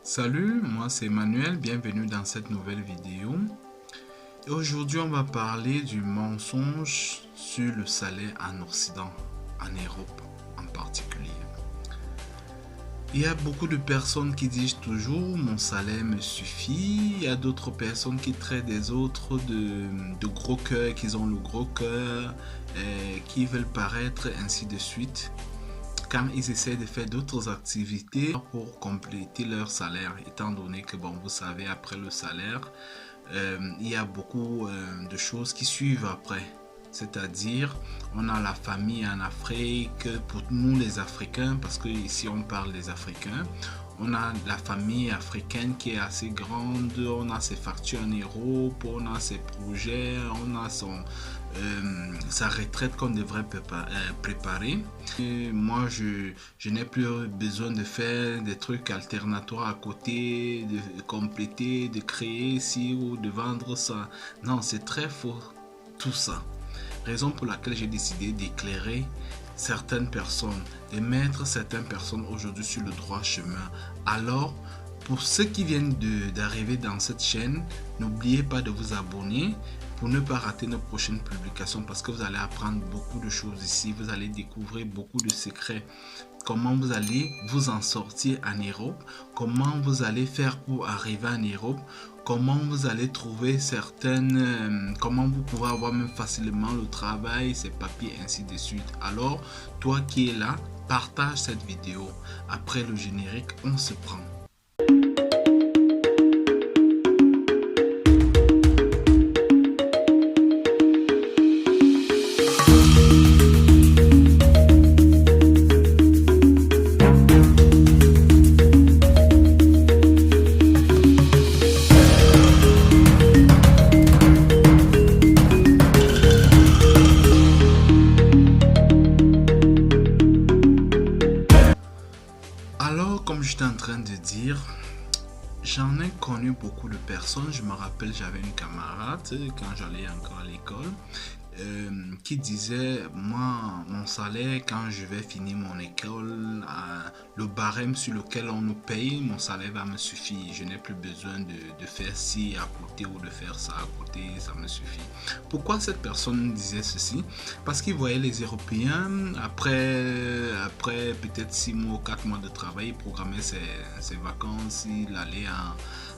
Salut, moi c'est Emmanuel, bienvenue dans cette nouvelle vidéo. Et aujourd'hui on va parler du mensonge sur le salaire en Occident, en Europe en particulier. Il y a beaucoup de personnes qui disent toujours mon salaire me suffit. Il y a d'autres personnes qui traitent des autres de gros cœurs, qu'ils ont le gros cœur, qui veulent paraître ainsi de suite. Quand ils essaient de faire d'autres activités pour compléter leur salaire, étant donné que, bon, vous savez, après le salaire, il y a beaucoup de choses qui suivent après. C'est-à-dire, on a la famille en Afrique, pour nous les Africains, parce que ici on parle des Africains, on a la famille africaine qui est assez grande, on a ses factures en Europe, on a ses projets, on a sa retraite qu'on devrait préparer. Et moi, je n'ai plus besoin de faire des trucs alternatoires à côté, de compléter, de créer ci ou de vendre ça. Non, c'est très faux tout ça. Raison pour laquelle j'ai décidé d'éclairer certaines personnes, de mettre certaines personnes aujourd'hui sur le droit chemin. Alors, pour ceux qui viennent d'arriver dans cette chaîne, n'oubliez pas de vous abonner pour ne pas rater nos prochaines publications parce que vous allez apprendre beaucoup de choses ici. Vous allez découvrir beaucoup de secrets. Comment vous allez vous en sortir en Europe, comment vous allez faire pour arriver en Europe, comment vous allez trouver comment vous pouvez avoir même facilement le travail, ses papiers, ainsi de suite. Alors, toi qui es là, partage cette vidéo. Après le générique, on se prend. Alors, comme j'étais en train de dire, j'en ai connu beaucoup de personnes. Je me rappelle, j'avais une camarade quand j'allais encore à l'école qui disait, moi, mon salaire, quand je vais finir mon école, le barème sur lequel on nous paye, mon salaire va me suffire. Je n'ai plus besoin de faire ci à côté ou de faire ça à côté, ça me suffit. Pourquoi cette personne disait ceci? Parce qu'il voyait les Européens, après peut-être 6 mois ou 4 mois de travail, il programmait ses vacances, il allait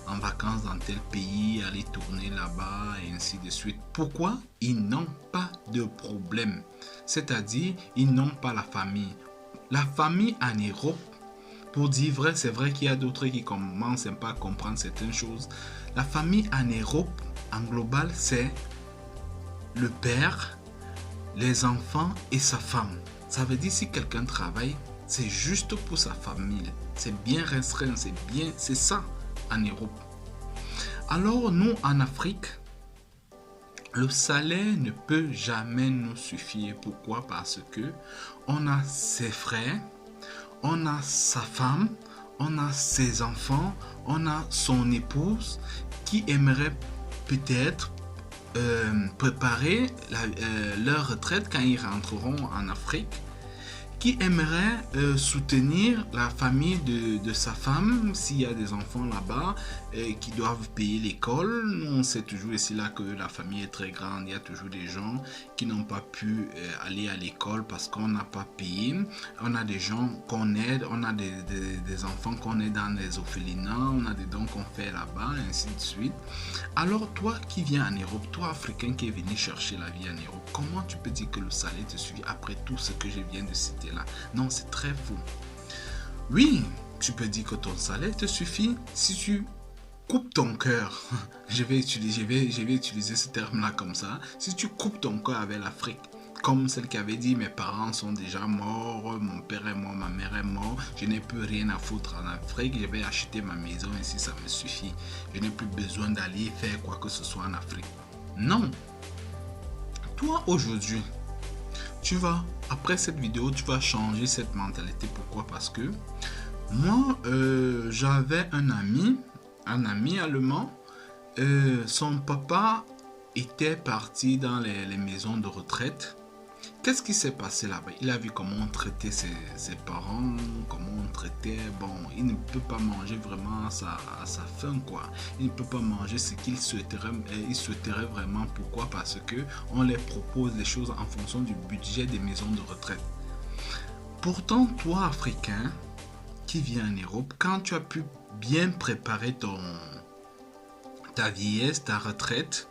en vacances dans tel pays, aller tourner là-bas et ainsi de suite. Pourquoi? Ils n'ont pas de problème. C'est-à-dire, ils n'ont pas la famille. La famille en Europe, pour dire vrai, c'est vrai qu'il y a d'autres qui commencent pas à comprendre certaines choses. La famille en Europe, en global, c'est le père, les enfants et sa femme. Ça veut dire si quelqu'un travaille, c'est juste pour sa famille. C'est bien restreint, c'est ça en Europe. Alors nous en Afrique, le salaire ne peut jamais nous suffire. Pourquoi? Parce que on a ses frères, on a sa femme, on a ses enfants, on a son épouse qui aimerait peut-être préparer leur retraite quand ils rentreront en Afrique, qui aimerait soutenir la famille de sa femme s'il y a des enfants là-bas qui doivent payer l'école. On sait toujours ici là que la famille est très grande, il y a toujours des gens qui n'ont pas pu aller à l'école parce qu'on n'a pas payé. On a des gens qu'on aide, on a des enfants qu'on aide dans les orphelinats, on a des dons qu'on fait là-bas, ainsi de suite. Alors toi qui viens en Europe, toi Africain qui est venu chercher la vie en Europe, comment tu peux dire que le salaire te suffit après tout ce que je viens de citer là? Non, c'est très faux. Oui, tu peux dire que ton salaire te suffit si tu coupes ton cœur. Je vais utiliser ce terme-là comme ça. Si tu coupes ton cœur avec l'Afrique, comme celle qui avait dit mes parents sont déjà morts, mon père est mort, ma mère est morte, je n'ai plus rien à foutre en Afrique, je vais acheter ma maison ici, ça me suffit. Je n'ai plus besoin d'aller faire quoi que ce soit en Afrique. Non. Toi aujourd'hui, après cette vidéo, tu vas changer cette mentalité. Pourquoi? Parce que moi, j'avais un ami allemand. Son papa était parti dans les maisons de retraite Qu'est-ce qui s'est passé là-bas? Il a vu comment on traitait ses parents, comment on traitait. Bon, il ne peut pas manger vraiment à sa faim, quoi. Il ne peut pas manger ce qu'il souhaiterait. Il souhaiterait vraiment. Pourquoi? Parce que on les propose les choses en fonction du budget des maisons de retraite. Pourtant, toi, Africain, qui viens en Europe, quand tu as pu bien préparer ta vieillesse, ta retraite,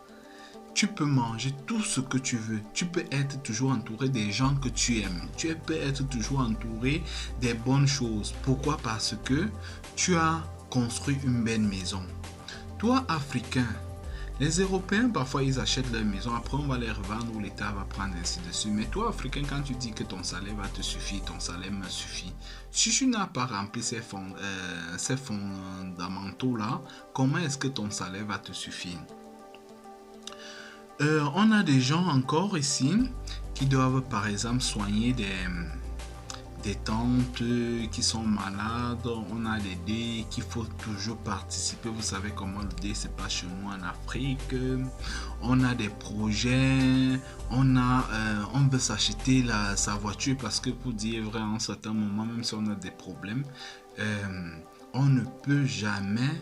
tu peux manger tout ce que tu veux. Tu peux être toujours entouré des gens que tu aimes. Tu peux être toujours entouré des bonnes choses. Pourquoi? Parce que tu as construit une belle maison. Toi, Africain, les Européens, parfois, ils achètent leur maison. Après, on va les revendre ou l'État va prendre ainsi de suite. Mais toi, Africain, quand tu dis que ton salaire va te suffire, ton salaire me suffit. Si tu n'as pas rempli ces fondamentaux-là, comment est-ce que ton salaire va te suffire? On a des gens encore ici qui doivent par exemple soigner des tantes qui sont malades. On a des dés qu'il faut toujours participer. Vous savez comment le dé se passe chez nous en Afrique. On a des projets. On veut s'acheter sa voiture parce que pour dire vrai, à un certain moment, même si on a des problèmes, on ne peut jamais.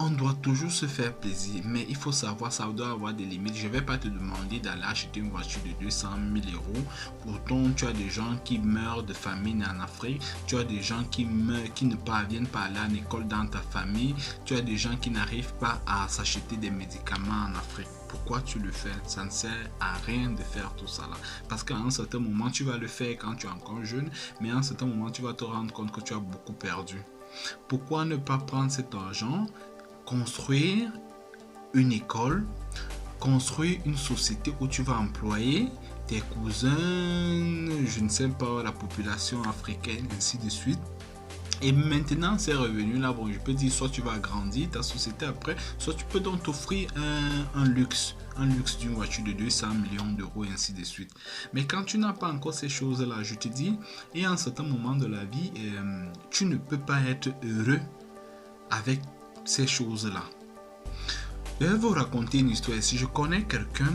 On doit toujours se faire plaisir, mais il faut savoir, ça doit avoir des limites. Je ne vais pas te demander d'aller acheter une voiture de 200 000 euros. Pourtant, tu as des gens qui meurent de famine en Afrique. Tu as des gens qui ne parviennent pas à aller à l'école dans ta famille. Tu as des gens qui n'arrivent pas à s'acheter des médicaments en Afrique. Pourquoi tu le fais? Ça ne sert à rien de faire tout ça là. Parce qu'à un certain moment, tu vas le faire quand tu es encore jeune, mais à un certain moment, tu vas te rendre compte que tu as beaucoup perdu. Pourquoi ne pas prendre cet argent, construire une école, construire une société où tu vas employer tes cousins, je ne sais pas, la population africaine, ainsi de suite. Et maintenant, ces revenus-là, bon, je peux dire, soit tu vas agrandir ta société après, soit tu peux donc t'offrir un luxe d'une voiture de 200 millions d'euros, et ainsi de suite. Mais quand tu n'as pas encore ces choses-là, je te dis, et à un certain moment de la vie, tu ne peux pas être heureux avec ces choses-là. Je vais vous raconter une histoire ici. Je connais quelqu'un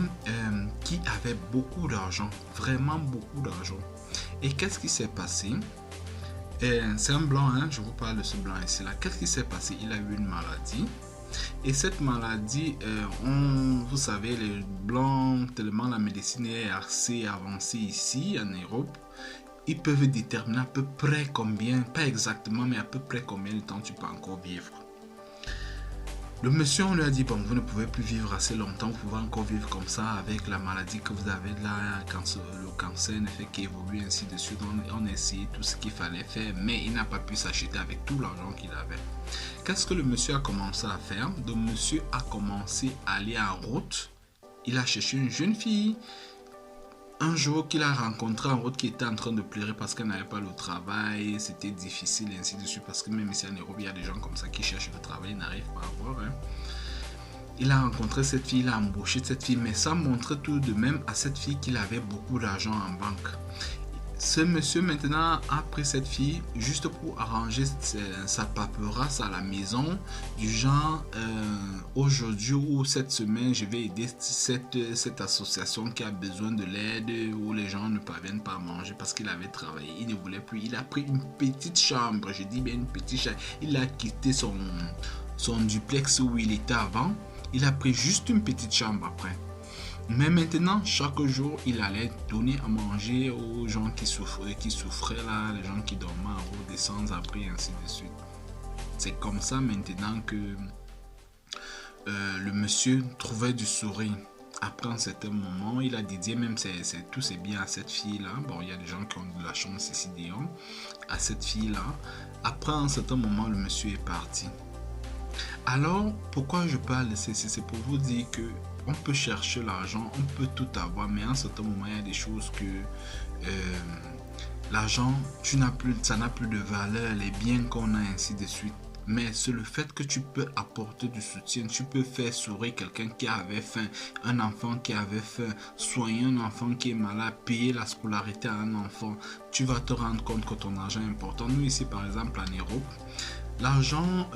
qui avait beaucoup d'argent, vraiment beaucoup d'argent. Et qu'est-ce qui s'est passé? C'est un blanc, hein? Je vous parle de ce blanc ici là. Qu'est-ce qui s'est passé? Il a eu une maladie. Et cette maladie, vous savez, les blancs, tellement la médecine est assez avancée ici en Europe, ils peuvent déterminer à peu près combien, pas exactement, mais à peu près combien de temps tu peux encore vivre. Le monsieur, on lui a dit, bon, vous ne pouvez plus vivre assez longtemps, vous pouvez encore vivre comme ça avec la maladie que vous avez là, le cancer ne fait qu'évoluer, ainsi de suite. On a essayé tout ce qu'il fallait faire, mais il n'a pas pu s'acheter avec tout l'argent qu'il avait. Qu'est-ce que le monsieur a commencé à faire? Le monsieur a commencé à aller en route. Il a cherché une jeune fille. Un jour qu'il a rencontré en route qui était en train de pleurer parce qu'elle n'avait pas le travail, c'était difficile et ainsi de suite, parce que même ici en Europe, il y a des gens comme ça qui cherchent le travail et n'arrivent pas à avoir. Il a rencontré cette fille, il a embauché cette fille, mais ça montrait tout de même à cette fille qu'il avait beaucoup d'argent en banque. Ce monsieur maintenant a pris cette fille juste pour arranger sa paperasse à la maison, du genre aujourd'hui ou cette semaine je vais aider cette association qui a besoin de l'aide, où les gens ne parviennent pas à manger parce qu'il avait travaillé, il ne voulait plus, il a pris une petite chambre, je dis bien une petite chambre, il a quitté son duplex où il était avant, il a pris juste une petite chambre après. Mais maintenant, chaque jour, il allait donner à manger aux gens qui souffraient là, les gens qui dormaient en haut des sans-abri, ainsi de suite. C'est comme ça maintenant que le monsieur trouvait du sourire. Après un certain moment, il a dédié même tous ses biens à cette fille-là. Bon, il y a des gens qui ont de la chance ici, disons, à cette fille-là. Après un certain moment, le monsieur est parti. Alors, pourquoi je parle de ceci? C'est pour vous dire que on peut chercher l'argent, on peut tout avoir, mais à un certain moment, il y a des choses que l'argent, ça n'a plus de valeur, les biens qu'on a, ainsi de suite. Mais c'est le fait que tu peux apporter du soutien, tu peux faire sourire quelqu'un qui avait faim, un enfant qui avait faim, soigner un enfant qui est malade, payer la scolarité à un enfant. Tu vas te rendre compte que ton argent est important. Nous ici, par exemple, en Europe, L'argent,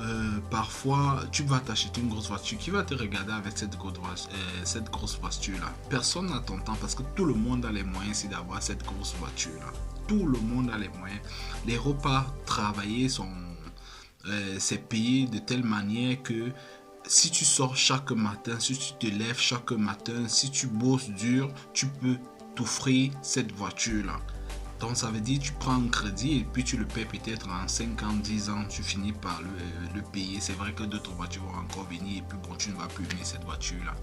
parfois, tu vas t'acheter une grosse voiture. Qui va te regarder avec cette grosse voiture-là? Personne n'a ton temps parce que tout le monde a les moyens ici d'avoir cette grosse voiture-là. Tout le monde a les moyens. Les repas travaillés c'est payé de telle manière que si tu sors chaque matin, si tu te lèves chaque matin, si tu bosses dur, tu peux t'offrir cette voiture-là. Donc ça veut dire tu prends un crédit et puis tu le paies peut-être en 5 ans, 10 ans, tu finis par le payer. C'est vrai que d'autres voitures vont encore venir et puis bon, tu ne vas plus aimer cette voiture-là.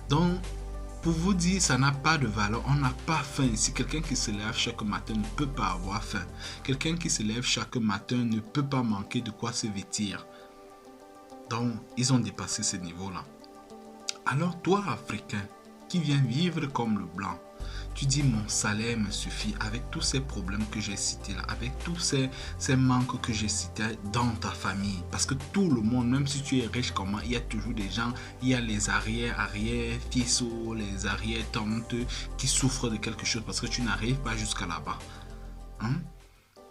Donc, pour vous dire, ça n'a pas de valeur. On n'a pas faim ici. Quelqu'un qui se lève chaque matin ne peut pas avoir faim. Quelqu'un qui se lève chaque matin ne peut pas manquer de quoi se vêtir. Donc, ils ont dépassé ce niveau-là. Alors, toi, Africain, qui viens vivre comme le blanc, tu dis mon salaire me suffit avec tous ces problèmes que j'ai cités là, avec tous ces manques que j'ai cités dans ta famille. Parce que tout le monde, même si tu es riche comme moi, il y a toujours des gens, il y a les arrière-fils, les arrière-tantes qui souffrent de quelque chose parce que tu n'arrives pas jusqu'à là-bas. Hein?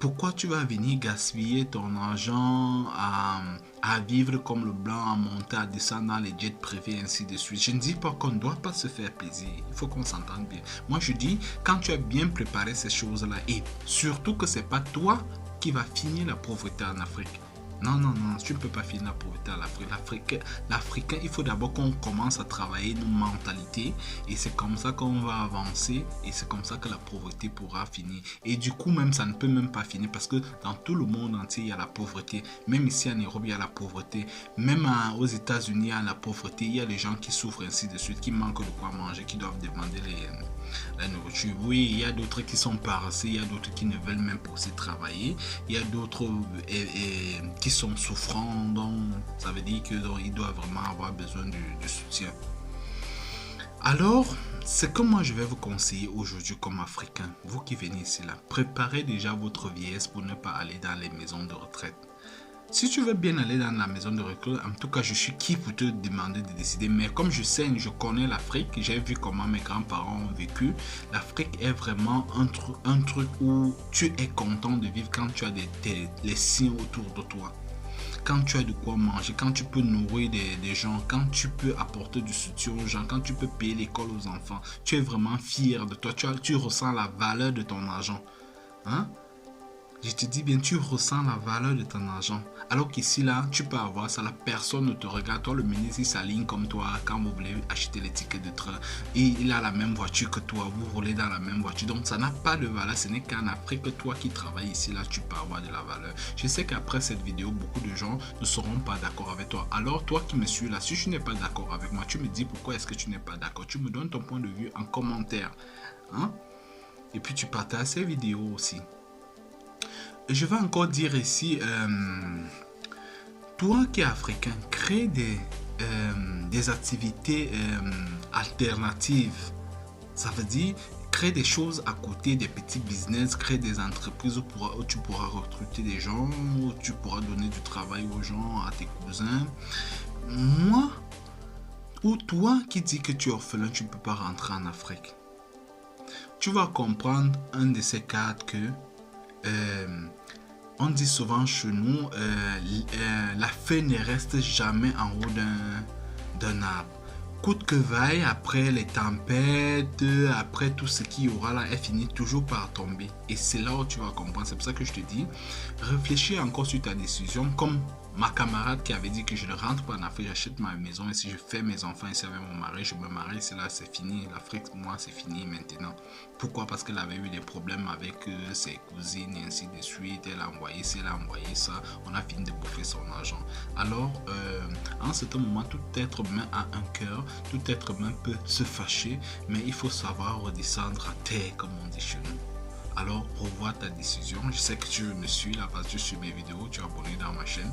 Pourquoi tu vas venir gaspiller ton argent à vivre comme le blanc, à monter, à descendre dans les jets privés, ainsi de suite? Je ne dis pas qu'on ne doit pas se faire plaisir. Il faut qu'on s'entende bien. Moi, je dis, quand tu as bien préparé ces choses-là, et surtout que ce n'est pas toi qui vas finir la pauvreté en Afrique. Non, non, non, tu ne peux pas finir la pauvreté à l'Afrique. L'Africain, il faut d'abord qu'on commence à travailler nos mentalités et c'est comme ça qu'on va avancer et c'est comme ça que la pauvreté pourra finir. Et du coup, même ça ne peut même pas finir parce que dans tout le monde entier, il y a la pauvreté. Même ici en Europe, il y a la pauvreté. Même aux États-Unis, il y a la pauvreté. Il y a les gens qui souffrent ainsi de suite, qui manquent de quoi manger, qui doivent demander la nourriture. Oui, il y a d'autres qui sont paresseux, il y a d'autres qui ne veulent même pas aussi travailler. Il y a d'autres qui sont souffrants, donc ça veut dire qu'ils doivent vraiment avoir besoin du soutien. Alors, c'est que moi je vais vous conseiller aujourd'hui comme Africain, vous qui venez ici là, préparez déjà votre vieillesse pour ne pas aller dans les maisons de retraite. Si tu veux bien aller dans la maison de retraite, en tout cas, je suis qui pour te demander de décider. Mais comme je sais, je connais l'Afrique, j'ai vu comment mes grands-parents ont vécu. L'Afrique est vraiment un truc où tu es content de vivre quand tu as les signes autour de toi. Quand tu as de quoi manger, quand tu peux nourrir des gens, quand tu peux apporter du soutien aux gens, quand tu peux payer l'école aux enfants, tu es vraiment fier de toi. Tu ressens la valeur de ton argent. Hein? Je te dis bien, tu ressens la valeur de ton argent. Alors qu'ici, là, tu peux avoir ça, la personne ne te regarde. Toi, le ministre, il s'aligne comme toi quand vous voulez acheter les tickets de train. Et il a la même voiture que toi. Vous roulez dans la même voiture. Donc, ça n'a pas de valeur. Ce n'est qu'en Afrique que toi qui travailles ici, là, tu peux avoir de la valeur. Je sais qu'après cette vidéo, beaucoup de gens ne seront pas d'accord avec toi. Alors, toi qui me suis là, si tu n'es pas d'accord avec moi, tu me dis pourquoi est-ce que tu n'es pas d'accord. Tu me donnes ton point de vue en commentaire. Hein? Et puis, tu partages ces vidéos aussi. Je vais encore dire ici, toi qui es africain, crée des activités alternatives. Ça veut dire, crée des choses à côté, des petits business, crée des entreprises où tu pourras recruter des gens, où tu pourras donner du travail aux gens, à tes cousins. Moi, ou toi qui dis que tu es orphelin, tu ne peux pas rentrer en Afrique. Tu vas comprendre un de ces cadres que... on dit souvent chez nous, la feuille ne reste jamais en haut d'un arbre. Coûte que vaille, après les tempêtes, après tout ce qu'il y aura là, elle finit toujours par tomber. Et c'est là où tu vas comprendre. C'est pour ça que je te dis, réfléchis encore sur ta décision. Comme ma camarade qui avait dit que je ne rentre pas en Afrique, j'achète ma maison. Et si je fais mes enfants ici avec mon mari, je me marie, c'est là, c'est fini. L'Afrique, moi, c'est fini maintenant. Pourquoi? Parce qu'elle avait eu des problèmes avec ses cousines et ainsi de suite. Elle a envoyé ça, elle a envoyé ça. On a fini de bouffer son argent. Alors, en ce moment, tout être humain a un cœur. Tout être humain peut se fâcher, mais il faut savoir redescendre à terre, comme on dit chez nous. Alors, revois ta décision. Je sais que tu me suis là parce que tu suis mes vidéos, tu es abonné dans ma chaîne.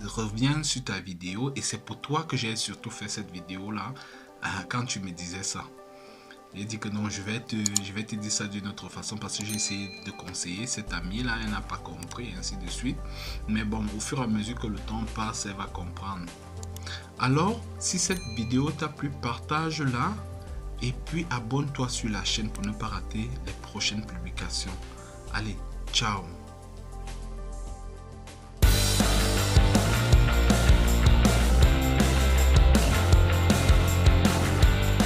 Reviens sur ta vidéo et c'est pour toi que j'ai surtout fait cette vidéo là quand tu me disais ça. J'ai dit que non, je vais te dire ça d'une autre façon parce que j'ai essayé de conseiller cette amie là, elle n'a pas compris, ainsi de suite. Mais bon, au fur et à mesure que le temps passe, elle va comprendre. Alors, si cette vidéo t'a plu, partage-la et puis abonne-toi sur la chaîne pour ne pas rater les prochaines publications. Allez, ciao!